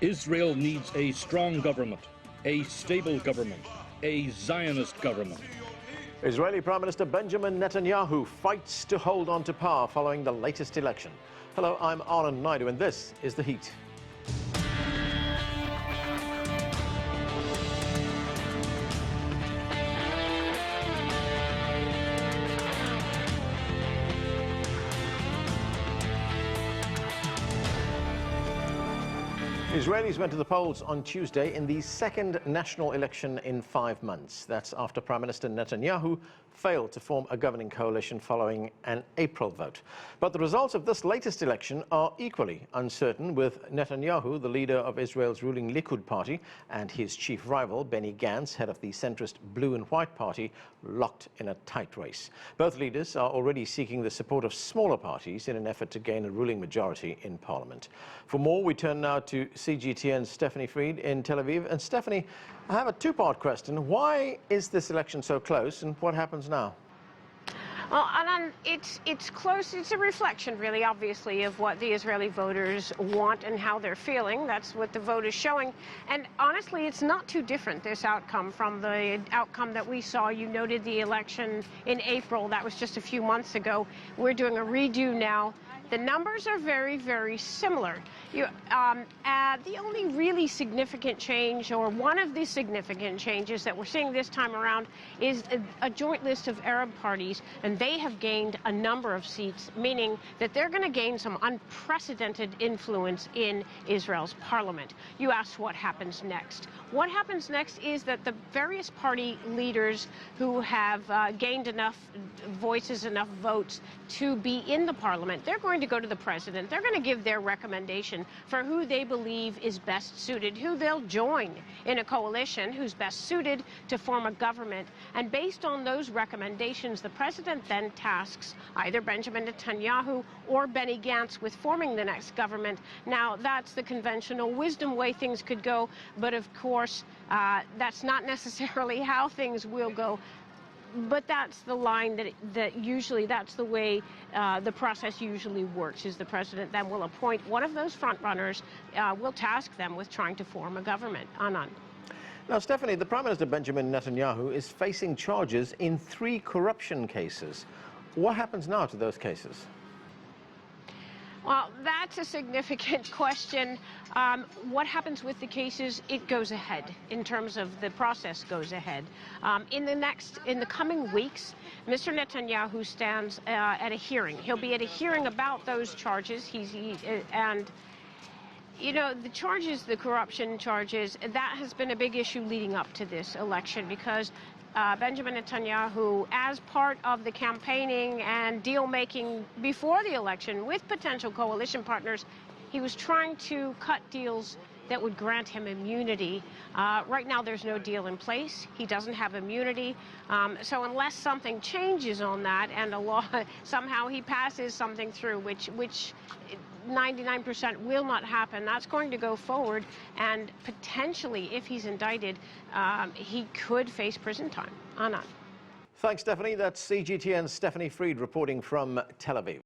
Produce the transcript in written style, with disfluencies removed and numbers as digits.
Israel needs a strong government, a stable government, a Zionist government. Israeli Prime Minister Benjamin Netanyahu fights to hold on to power following the latest election. Hello, I'm Anand Naidu, and this is The Heat. Israelis went to the polls on Tuesday in the second national election in 5 months. That's after Prime Minister Netanyahu failed to form a governing coalition following an April vote. But the results of this latest election are equally uncertain, with Netanyahu, the leader of Israel's ruling Likud party, and his chief rival, Benny Gantz, head of the centrist Blue and White party, locked in a tight race. Both leaders are already seeking the support of smaller parties in an effort to gain a ruling majority in parliament. For more, we turn now to CGTN's Stephanie Freid in Tel Aviv. And Stephanie, I have a two-part question. Why is this election so close, and what happens now? Well, Anand, it's close. It's a reflection, really, obviously, of what the Israeli voters want and how they're feeling. That's what the vote is showing. And honestly, it's not too different, this outcome, from the outcome that we saw. You noted the election in April. That was just a few months ago. We're doing a redo now. The numbers are very, very similar. The only really significant change, or one of the significant changes that we're seeing this time around, is a joint list of Arab parties, and they have gained a number of seats, meaning that they're going to gain some unprecedented influence in Israel's parliament. You asked what happens next. What happens next is that the various party leaders who have gained enough voices, enough votes to be in the parliament, they're going to go to the president. They're going to give their recommendation for who they believe is best suited, who they'll join in a coalition, who's best suited to form a government. And based on those recommendations, the president then tasks either Benjamin Netanyahu or Benny Gantz with forming the next government. Now, that's the conventional wisdom way things could go, but of course, that's not necessarily how things will go. But that's the line that usually, that's the way the process usually works, is the president then will appoint one of those frontrunners, will task them with trying to form a government. Anand. Now, Stephanie, the Prime Minister Benjamin Netanyahu is facing charges in 3 corruption cases. What happens now to those cases? Well, that's a significant question. What happens with the cases? It goes ahead in terms of the process goes ahead. In the coming weeks, Mr. Netanyahu stands at a hearing. He'll be at a hearing about those charges. And you know, the charges, the corruption charges, that has been a big issue leading up to this election, because Benjamin Netanyahu, as part of the campaigning and deal-making before the election with potential coalition partners, he was trying to cut deals that would grant him immunity. Right now, there's no deal in place. He doesn't have immunity. So unless something changes on that and a law, somehow he passes something through, which 99% will not happen, that's going to go forward. And potentially, if he's indicted, he could face prison time. Anand. Thanks, Stephanie. That's CGTN's Stephanie Freid reporting from Tel Aviv.